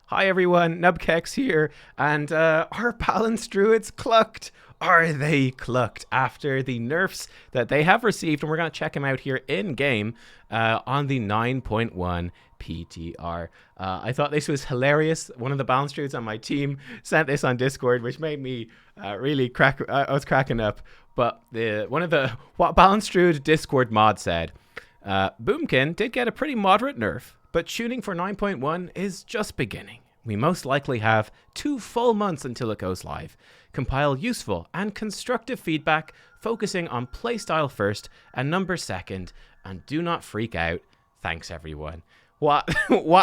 Hi everyone, Nubkeks here, and are Balance Druids clucked? Are they clucked after the nerfs that they have received? And we're going to check them out here in game on the 9.1 PTR. I thought this was hilarious. One of the Balance Druids on my team sent this on Discord, which made me really crack. I was cracking up. But what Balance Druid Discord mod said, Boomkin did get a pretty moderate nerf, but shooting for 9.1 is just beginning. We most likely have 2 full months until it goes live. Compile useful and constructive feedback, focusing on playstyle first and numbers second, and do not freak out. Thanks, everyone. What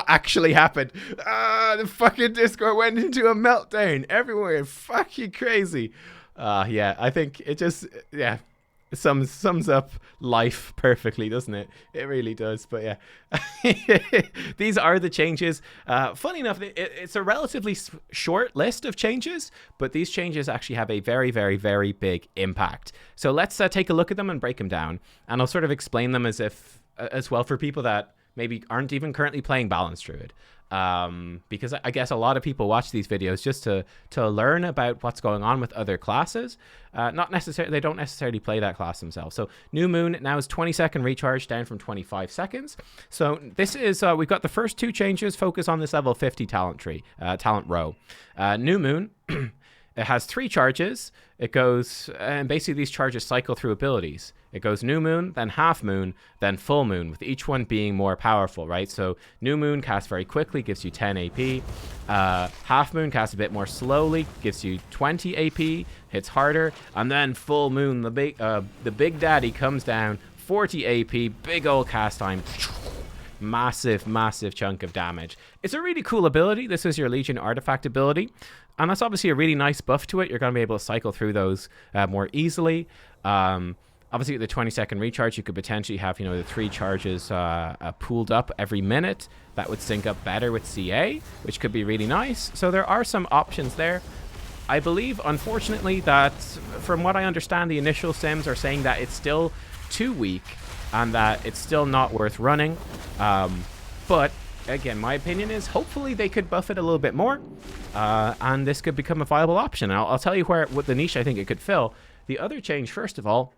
actually happened? The fucking Discord went into a meltdown. Everyone went fucking crazy. Yeah, I think it just, sums up life perfectly, doesn't it? It really does. But yeah, these are the changes. Funny enough, it's a relatively short list of changes, but these changes actually have a very, very, very big impact. So let's take a look at them and break them down, and I'll sort of explain them as well for people that maybe aren't even currently playing Balance Druid. Because I guess a lot of people watch these videos just to learn about what's going on with other classes. Not necessarily, they don't necessarily play that class themselves. So New Moon now is 20-second recharge, down from 25 seconds. So this is we've got the first 2 changes. Focus on this level 50 talent tree, talent row. New Moon. It has 3 charges. It goes, and basically these charges cycle through abilities. It goes New Moon, then Half Moon, then Full Moon, with each one being more powerful, right? So New Moon casts very quickly, gives you 10 AP. Half Moon casts a bit more slowly, gives you 20 AP, hits harder. And then Full Moon, the big daddy, comes down, 40 AP, big old cast time. Massive, massive chunk of damage. It's a really cool ability. This is your Legion artifact ability, and that's obviously a really nice buff to it. You're going to be able to cycle through those more easily. Obviously, with the 20-second recharge, you could potentially have, the 3 charges pooled up every minute. That would sync up better with CA, which could be really nice. So there are some options there. I believe, unfortunately, that from what I understand, the initial sims are saying that it's still too weak and that it's still not worth running. But again, my opinion is hopefully they could buff it a little bit more, and this could become a viable option. And I'll tell you what the niche I think it could fill. The other change, first of all,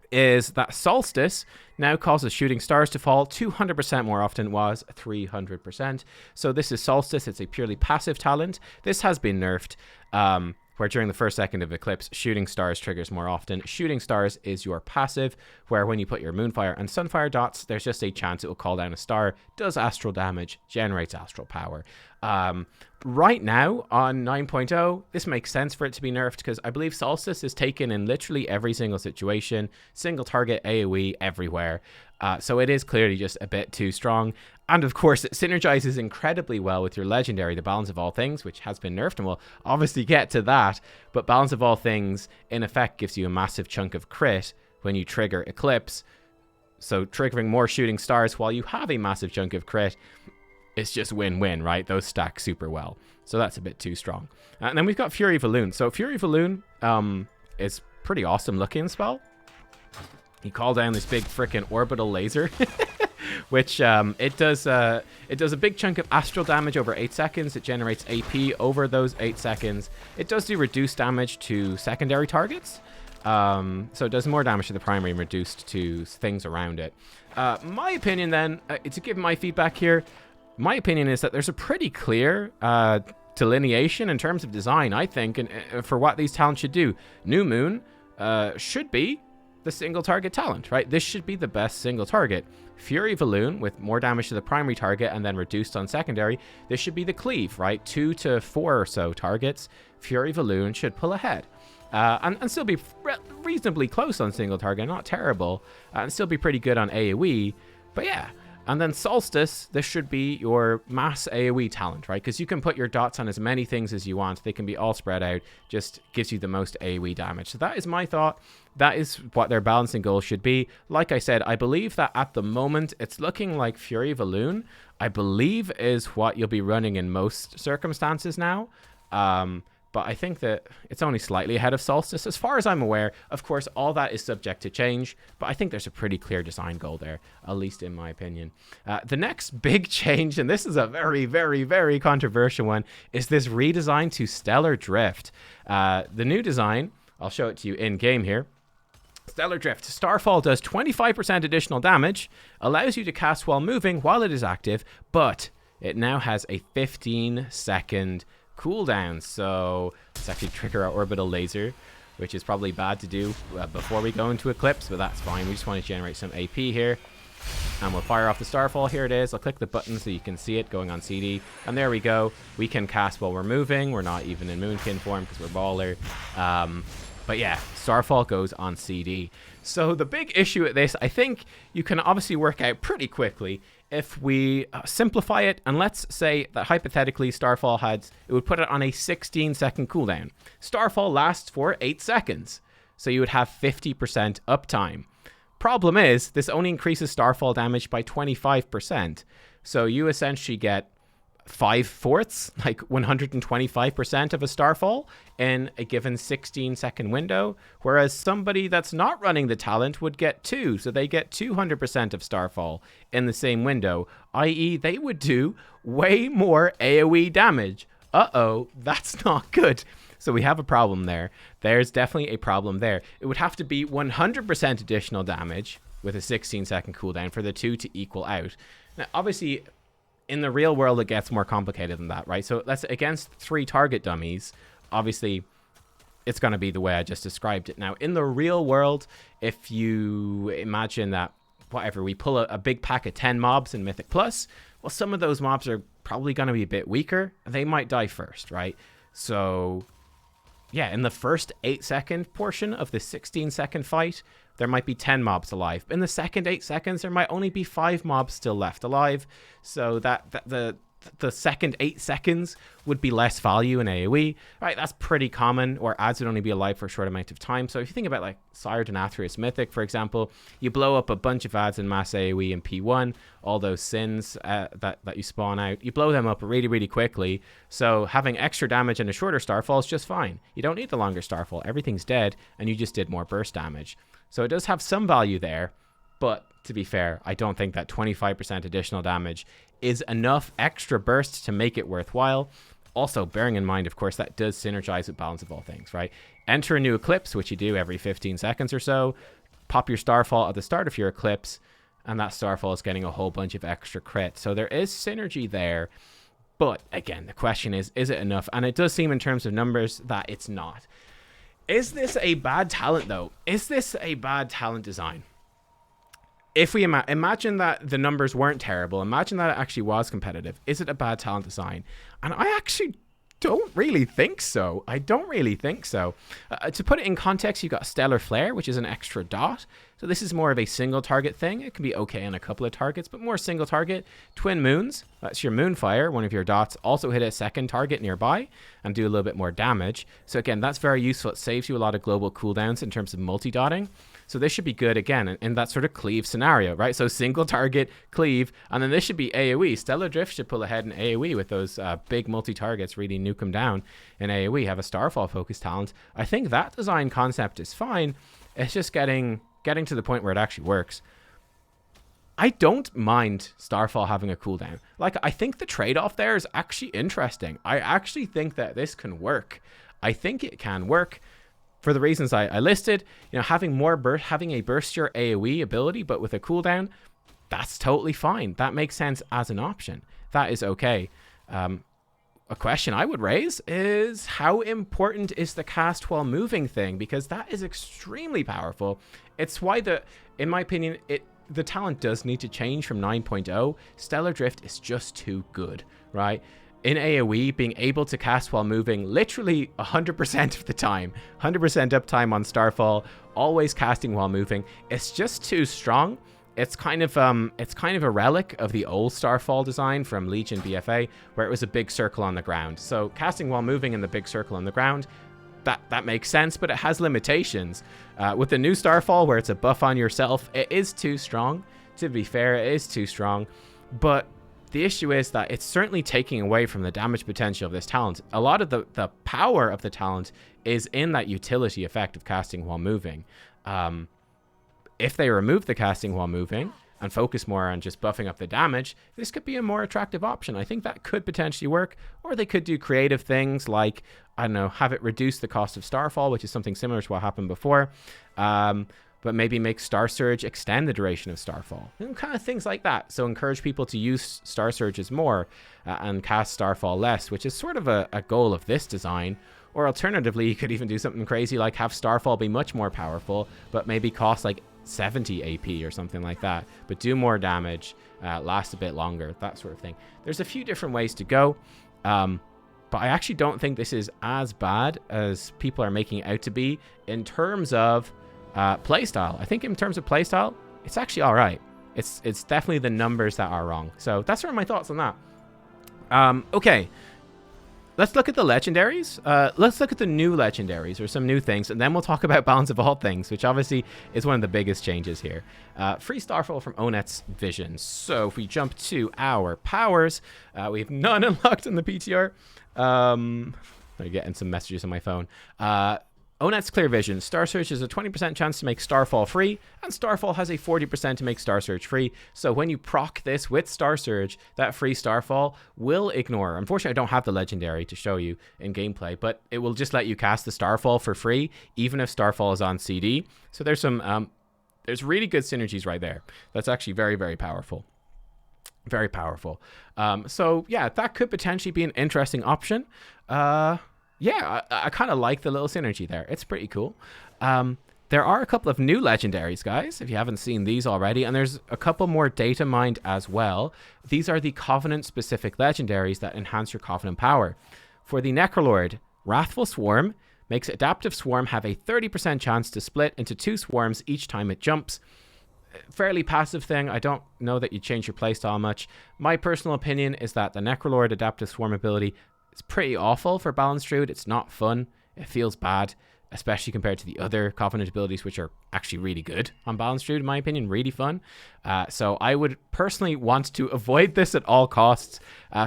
is that Solstice now causes shooting stars to fall 200% more often. It was 300%. So this is Solstice. It's a purely passive talent. This has been nerfed, where during the first second of Eclipse, shooting stars triggers more often. Shooting stars is your passive, where when you put your Moonfire and Sunfire dots, there's just a chance it will call down a star, does astral damage, generates astral power. Right now on 9.0, this makes sense for it to be nerfed, because I believe Solstice is taken in literally every single situation, single target AoE everywhere. So it is clearly just a bit too strong. And of course, it synergizes incredibly well with your Legendary, the Balance of All Things, which has been nerfed, and we'll obviously get to that. But Balance of All Things, in effect, gives you a massive chunk of crit when you trigger Eclipse. So triggering more shooting stars while you have a massive chunk of crit, it's just win-win, right? Those stack super well. So that's a bit too strong. And then we've got Fury Valoon. So Fury Valoon is pretty awesome looking spell. You call down this big freaking orbital laser, which it does a big chunk of astral damage over 8 seconds. It generates AP over those 8 seconds. It does do reduced damage to secondary targets. So it does more damage to the primary and reduced to things around it. My opinion then, to give my feedback here, my opinion is that there's a pretty clear delineation in terms of design, I think, and for what these talents should do. New Moon should be the single target talent, right? This should be the best single target. Fury Valoon with more damage to the primary target and then reduced on secondary. This should be the cleave, right? 2 to 4 or so targets. Fury Valoon should pull ahead. And still be reasonably close on single target, not terrible, and still be pretty good on AoE. But yeah. And then Solstice, this should be your mass AoE talent, right? Because you can put your dots on as many things as you want. They can be all spread out. Just gives you the most AoE damage. So that is my thought. That is what their balancing goal should be. Like I said, I believe that at the moment, it's looking like Fury Valoon, I believe, is what you'll be running in most circumstances now. but I think that it's only slightly ahead of Solstice. As far as I'm aware, of course, all that is subject to change, but I think there's a pretty clear design goal there, at least in my opinion. The next big change, and this is a very, very, very controversial one, is this redesign to Stellar Drift. The new design, I'll show it to you in-game here. Stellar Drift. Starfall does 25% additional damage, allows you to cast while moving while it is active, but it now has a 15-second cooldown. So let's actually trigger our orbital laser, which is probably bad to do before we go into Eclipse, but that's fine. We just want to generate some AP here. And we'll fire off the Starfall. Here it is. I'll click the button so you can see it going on CD. And there we go. We can cast while we're moving. We're not even in Moonkin form because we're baller. But yeah, Starfall goes on CD. So the big issue with this, I think you can obviously work out pretty quickly if we simplify it. And let's say that hypothetically Starfall it would put it on a 16-second cooldown. Starfall lasts for 8 seconds. So you would have 50% uptime. Problem is, this only increases Starfall damage by 25%. So you essentially get 5/4, like 125% of a Starfall in a given 16-second window, whereas somebody that's not running the talent would get 2, so they get 200% of Starfall in the same window, i.e. they would do way more AoE damage. Uh-oh, that's not good. So we have a problem there. There's definitely a problem there. It would have to be 100% additional damage with a 16-second cooldown for the two to equal out. Now, obviously, in the real world, it gets more complicated than that, right? So that's against 3 target dummies. Obviously, it's going to be the way I just described it. Now, in the real world, if you imagine that, whatever, we pull a big pack of 10 mobs in Mythic Plus, well, some of those mobs are probably going to be a bit weaker. They might die first, right? So yeah, in the first 8-second portion of the 16-second fight, there might be 10 mobs alive. In the second 8 seconds, there might only be 5 mobs still left alive. So the second 8 seconds would be less value in AoE, right? That's pretty common, or ads would only be alive for a short amount of time. So if you think about like Sire Denathrius Mythic, for example, you blow up a bunch of ads in mass AoE in P1, all those sins that you spawn out, you blow them up really, really quickly. So having extra damage and a shorter Starfall is just fine. You don't need the longer Starfall. Everything's dead, and you just did more burst damage. So it does have some value there, but to be fair, I don't think that 25% additional damage is enough extra burst to make it worthwhile. Also, bearing in mind, of course, that does synergize with Balance of All Things, right? Enter a new Eclipse, which you do every 15 seconds or so. Pop your Starfall at the start of your Eclipse, and that Starfall is getting a whole bunch of extra crit. So there is synergy there. But again, the question is it enough? And it does seem in terms of numbers that it's not. Is this a bad talent, though? Is this a bad talent design? If we imagine that the numbers weren't terrible, imagine that it actually was competitive, is it a bad talent design? And I actually don't really think so. I don't really think so. To put it in context, you've got Stellar Flare, which is an extra dot. So this is more of a single target thing. It can be okay on a couple of targets, but more single target. Twin Moons, that's your Moonfire, one of your dots, also hit a second target nearby and do a little bit more damage. So again, that's very useful. It saves you a lot of global cooldowns in terms of multi-dotting. So this should be good, again, in that sort of cleave scenario, right? So single target, cleave, and then this should be AoE. Stellar Drift should pull ahead in AoE with those big multi-targets, really nuke them down in AoE, have a Starfall focus talent. I think that design concept is fine. It's just getting to the point where it actually works. I don't mind Starfall having a cooldown. Like, I think the trade-off there is actually interesting. I actually think that this can work. I think it can work. For the reasons I listed, you know, having a burstier AoE ability, but with a cooldown, that's totally fine. That makes sense as an option. That is okay. A question I would raise is how important is the cast while moving thing? Because that is extremely powerful. It's why in my opinion, the talent does need to change from 9.0. Stellar Drift is just too good, right? In AoE, being able to cast while moving literally 100% of the time, 100% uptime on Starfall, always casting while moving, it's just too strong. It's kind of a relic of the old Starfall design from Legion BFA, where it was a big circle on the ground. So casting while moving in the big circle on the ground, that makes sense, but it has limitations. With the new Starfall, where it's a buff on yourself, it is too strong. To be fair, it is too strong. But the issue is that it's certainly taking away from the damage potential of this talent. A lot of the power of the talent is in that utility effect of casting while moving. If they remove the casting while moving and focus more on just buffing up the damage, this could be a more attractive option. I think that could potentially work. Or they could do creative things like, I don't know, have it reduce the cost of Starfall, which is something similar to what happened before. But maybe make Star Surge extend the duration of Starfall. And kind of things like that. So encourage people to use Star Surges more and cast Starfall less, which is sort of a goal of this design. Or alternatively, you could even do something crazy like have Starfall be much more powerful, but maybe cost like 70 AP or something like that, but do more damage, last a bit longer, that sort of thing. There's a few different ways to go, but I actually don't think this is as bad as people are making it out to be in terms of playstyle. I think in terms of playstyle, it's actually all right. It's definitely the numbers that are wrong. So that's sort of my thoughts on that. Okay. Let's look at the legendaries. Let's look at the new legendaries or some new things, and then we'll talk about Balance of All Things, which obviously is one of the biggest changes here. Free Starfall from Onet's Vision. So if we jump to our powers, we have none unlocked in the PTR. I'm getting some messages on my phone. Onet's Clear Vision. Star Surge has a 20% chance to make Starfall free, and Starfall has a 40% to make Star Surge free. So when you proc this with Star Surge, that free Starfall will ignore. Unfortunately, I don't have the Legendary to show you in gameplay, but it will just let you cast the Starfall for free, even if Starfall is on CD. So there's some, there's really good synergies right there. That's actually very, very powerful. Very powerful. So yeah, that could potentially be an interesting option. Yeah, I kind of like the little synergy there. It's pretty cool. There are a couple of new legendaries, guys, if you haven't seen these already, and there's a couple more data mined as well. These are the Covenant-specific legendaries that enhance your Covenant power. For the Necrolord, Wrathful Swarm makes Adaptive Swarm have a 30% chance to split into 2 swarms each time it jumps. Fairly passive thing. I don't know that you change your playstyle much. My personal opinion is that the Necrolord Adaptive Swarm ability is pretty awful for Balance Druid. It's not fun. It feels bad, especially compared to the other Covenant abilities, which are actually really good on Balance Druid, in my opinion, really fun. So I would personally want to avoid this at all costs.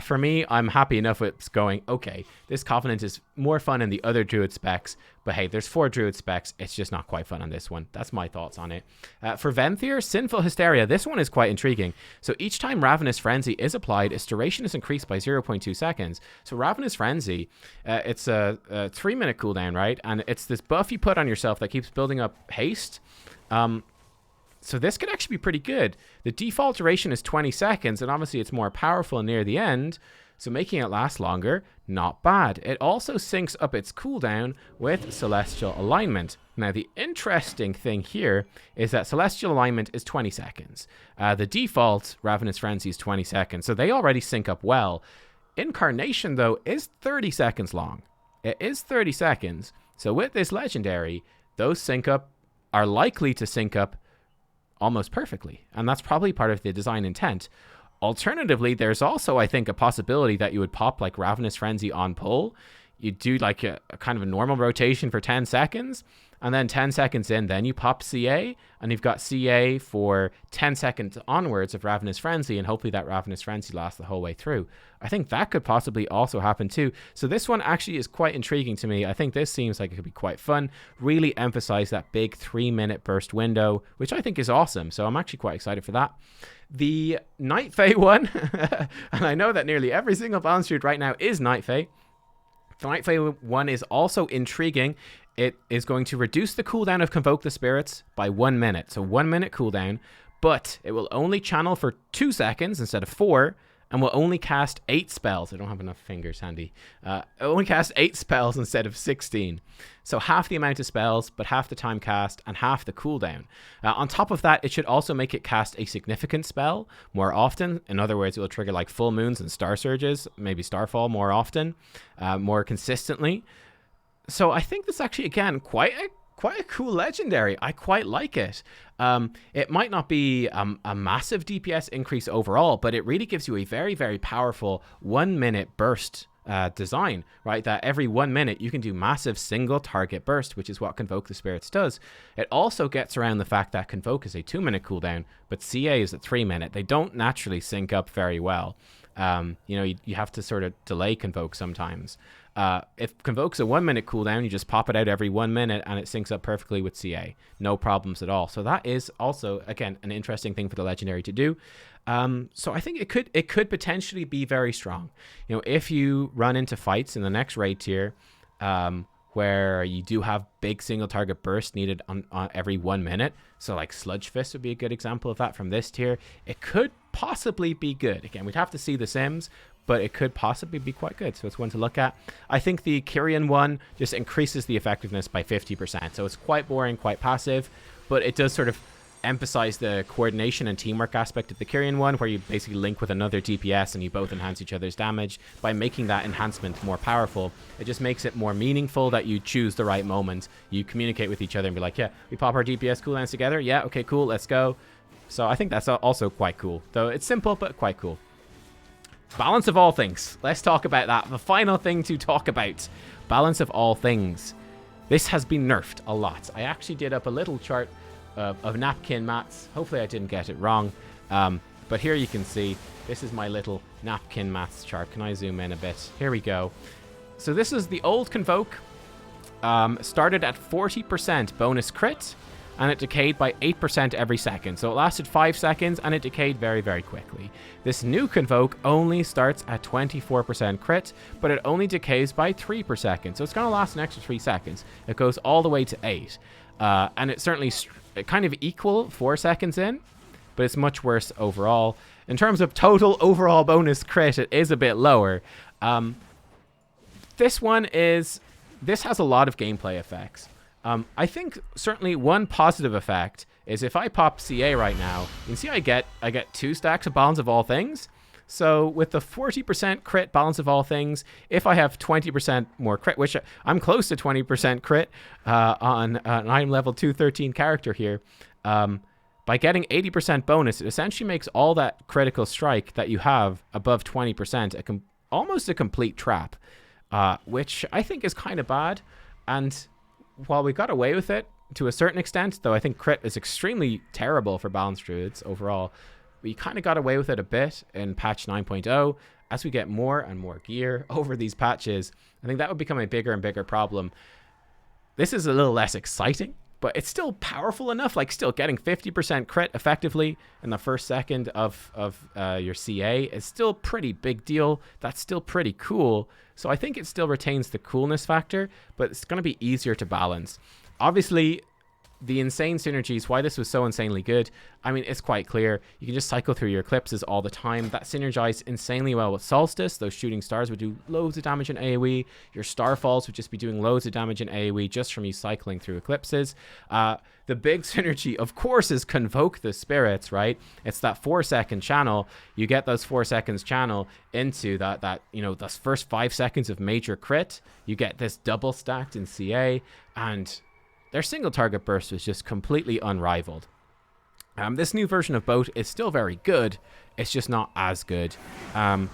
For me, I'm happy enough with going, okay, this Covenant is more fun in the other Druid specs, but hey, there's 4 Druid specs. It's just not quite fun on this one. That's my thoughts on it. For Venthyr, Sinful Hysteria. This one is quite intriguing. So each time Ravenous Frenzy is applied, its duration is increased by 0.2 seconds. So Ravenous Frenzy, it's a 3-minute cooldown, right? And it's this buff you put on yourself that keeps building up haste. So this could actually be pretty good. The default duration is 20 seconds, and obviously it's more powerful near the end, so making it last longer, not bad. It also syncs up its cooldown with Celestial Alignment. Now, the interesting thing here is that Celestial Alignment is 20 seconds. The default Ravenous Frenzy is 20 seconds, so they already sync up well. Incarnation, though, is 30 seconds long. It is 30 seconds, so with this Legendary, those are likely to sync up almost perfectly, and that's probably part of the design intent. Alternatively, there's also, I think, a possibility that you would pop like Ravenous Frenzy on pull. You do like a kind of a normal rotation for 10 seconds, and then 10 seconds in, then you pop CA, and you've got CA for 10 seconds onwards of Ravenous Frenzy, and hopefully that Ravenous Frenzy lasts the whole way through. I think that could possibly also happen too. So this one actually is quite intriguing to me. I think this seems like it could be quite fun. Really emphasize that big 3-minute burst window, which I think is awesome. So I'm actually quite excited for that. The Night Fae one, and I know that nearly every single Balance Druid right now is Night Fae. The Night Fae one is also intriguing. It is going to reduce the cooldown of Convoke the Spirits by 1 minute. So 1 minute cooldown, but it will only channel for 2 seconds instead of 4, and will only cast 8 spells. I don't have enough fingers handy. It only cast 8 spells instead of 16. So half the amount of spells, but half the time cast and half the cooldown. On top of that, it should also make it cast a significant spell more often. In other words, it will trigger like full moons and star surges, maybe Starfall more often, more consistently. So I think this is actually, again, quite a cool Legendary. I quite like it. It might not be a massive DPS increase overall, but it really gives you a very, very powerful 1 minute burst design, right? That every 1 minute you can do massive single target burst, which is what Convoke the Spirits does. It also gets around the fact that Convoke is a 2-minute cooldown, but CA is a 3-minute. They don't naturally sync up very well. You know, you have to sort of delay Convoke sometimes. If Convoke's a 1-minute cooldown, you just pop it out every 1 minute and it syncs up perfectly with CA. No problems at all. So that is also, again, an interesting thing for the Legendary to do. So I think it could potentially be very strong. You know, if you run into fights in the next raid tier, where you do have big single target burst needed on every 1 minute. So like Sludge Fist would be a good example of that from this tier. It could possibly be good. Again, we'd have to see the sims, but it could possibly be quite good. So it's one to look at. I think the Kyrian one just increases the effectiveness by 50%. So it's quite boring, quite passive, but it does sort of emphasize the coordination and teamwork aspect of the Kyrian one, where you basically link with another DPS and you both enhance each other's damage. By making that enhancement more powerful, it just makes it more meaningful that you choose the right moment. You communicate with each other and be like, yeah, we pop our DPS cooldowns together. Yeah, okay, cool, let's go. So I think that's also quite cool. Though it's simple, but quite cool. Balance of all things. Let's talk about that. The final thing to talk about. Balance of all things. This has been nerfed a lot. I actually did up a little chart of napkin mats. Hopefully I didn't get it wrong. But here you can see, this is my little napkin mats chart. Can I zoom in a bit? Here we go. So this is the old Convoke. Started at 40% bonus crit, and it decayed by 8% every second. So it lasted 5 seconds, and it decayed very, very quickly. This new Convoke only starts at 24% crit, but it only decays by 3 per second. So it's going to last an extra 3 seconds. It goes all the way to 8. And it's certainly kind of equal 4 seconds in, but it's much worse overall. In terms of total overall bonus crit, it is a bit lower. This has a lot of gameplay effects. I think certainly one positive effect is if I pop CA right now, you can see I get 2 stacks of Balance of All Things. So with the 40% crit Balance of All Things, if I have 20% more crit, which I'm close to 20% crit on an item level 213 character here, by getting 80% bonus, it essentially makes all that critical strike that you have above 20% almost a complete trap, which I think is kind of bad. And while we got away with it to a certain extent, though I think crit is extremely terrible for Balance Druids overall, we kind of got away with it a bit in patch 9.0. As we get more and more gear over these patches, I think that would become a bigger and bigger problem. This is a little less exciting, but it's still powerful enough. Like, still getting 50% crit effectively in the first second of your CA is still pretty big deal. That's still pretty cool. So I think it still retains the coolness factor, but it's going to be easier to balance. Obviously, the insane synergies, why this was so insanely good, I mean, it's quite clear. You can just cycle through your eclipses all the time. That synergized insanely well with Solstice. Those shooting stars would do loads of damage in AoE. Your Starfalls would just be doing loads of damage in AoE just from you cycling through eclipses. The big synergy, of course, is Convoke the Spirits, right? It's that 4-second channel. You get those 4 seconds channel into that you know, those first 5 seconds of major crit. You get this double stacked in CA, and their single target burst was just completely unrivaled. This new version of Boat is still very good. It's just not as good. And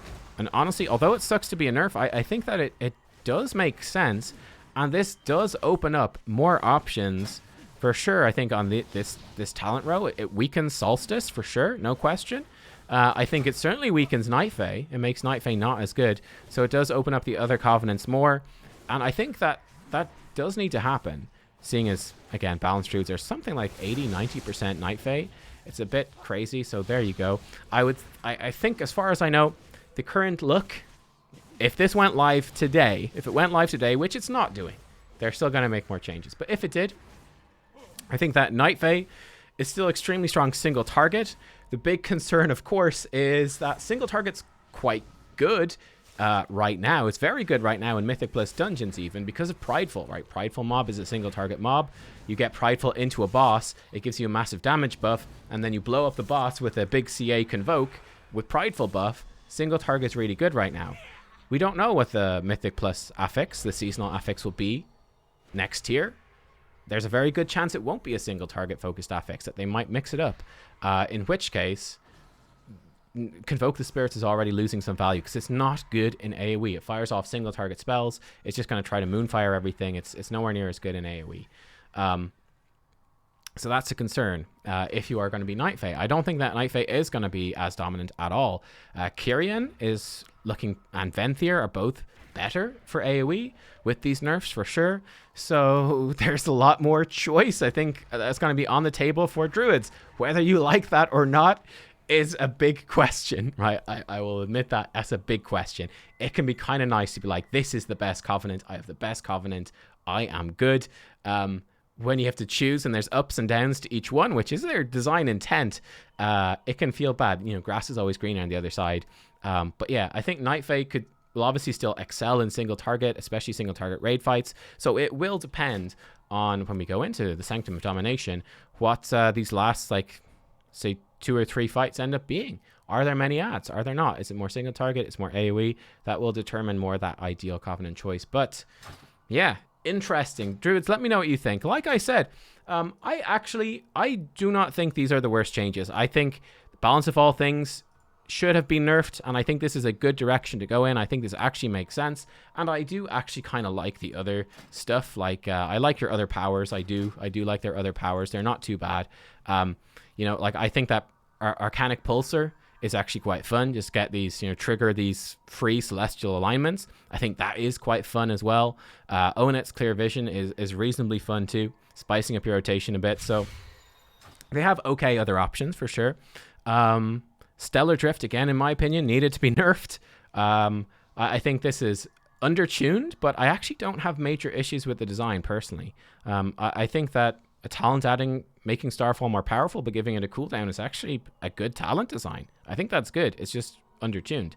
honestly, although it sucks to be a nerf, I think that it does make sense. And this does open up more options for sure. I think on this talent row, it weakens Solstice for sure, no question. I think it certainly weakens Night Fae. It makes Night Fae not as good. So it does open up the other Covenants more. And I think that does need to happen. Seeing as, again, Balance Druids are something like 80-90% Night Fae. It's a bit crazy, so there you go. I think, as far as I know, the current look, if this went live today, which it's not doing, they're still going to make more changes. But if it did, I think that Night Fae is still extremely strong single target. The big concern, of course, is that single target's quite good right now. It's very good right now in Mythic Plus Dungeons, even because of Prideful, right? Prideful mob is a single target mob. You get Prideful into a boss, it gives you a massive damage buff, and then you blow up the boss with a big CA Convoke with Prideful buff. Single target's really good right now. We don't know what the Mythic Plus affix, the seasonal affix, will be next year. There's a very good chance it won't be a single target focused affix, that they might mix it up. In which case, Convoke the Spirits is already losing some value because it's not good in AoE. It fires off single target spells. It's just going to try to moonfire everything. It's nowhere near as good in AoE. So that's a concern if you are going to be Night Fae. I don't think that Night Fae is going to be as dominant at all. Kyrian is looking, and Venthyr are both better for AoE with these nerfs for sure. So there's a lot more choice, I think, that's going to be on the table for Druids. Whether you like that or not is a big question, right? I will admit that that's a big question. It can be kind of nice to be like, this is the best Covenant. I have the best Covenant. I am good. When you have to choose and there's ups and downs to each one, which is their design intent, it can feel bad. You know, grass is always greener on the other side. But yeah, I think Night Fae will obviously still excel in single target, especially single target raid fights. So it will depend on, when we go into the Sanctum of Domination, what these last, like, say, 2 or 3 fights end up being. Are there many adds? Are there not? Is it more single target? It's more AoE? That will determine more that ideal Covenant choice. But yeah, interesting. Druids, let me know what you think. Like I said, I do not think these are the worst changes. I think Balance of All Things should have been nerfed, and I think this is a good direction to go in. I think this actually makes sense, and I do actually kind of like the other stuff. Like I like your other powers. I do like their other powers. They're not too bad. You know, like I think that Arcanic Pulsar is actually quite fun. Just get these, you know, trigger these free celestial alignments. I think that is quite fun as well. Onet's Clear Vision is reasonably fun too, spicing up your rotation a bit. So they have okay other options for sure. Stellar Drift, again, in my opinion, needed to be nerfed. I think this is undertuned, but I actually don't have major issues with the design personally. I think that a talent adding, making Starfall more powerful but giving it a cooldown is actually a good talent design. I think that's good. It's just undertuned.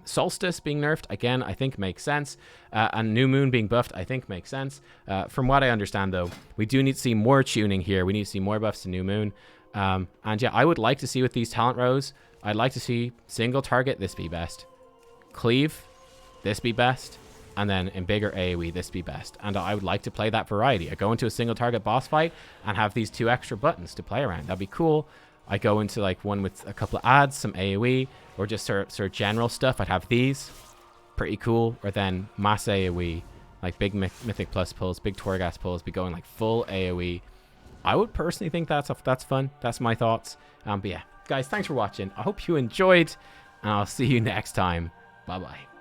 Solstice being nerfed, again, I think makes sense. And New Moon being buffed, I think makes sense. From what I understand, though, we do need to see more tuning here. We need to see more buffs to New Moon. And yeah, I would like to see with these talent rows, I'd like to see single target, this be best. Cleave, this be best. And then in bigger AoE, this be best. And I would like to play that variety. I go into a single target boss fight and have these 2 extra buttons to play around. That'd be cool. I go into like one with a couple of adds, some AoE, or just sort of general stuff. I'd have these. Pretty cool. Or then mass AoE, like big Mythic Plus pulls, big Torghast pulls, be going like full AoE. I would personally think that's fun. That's my thoughts. But yeah, guys, thanks for watching. I hope you enjoyed, and I'll see you next time. Bye-bye.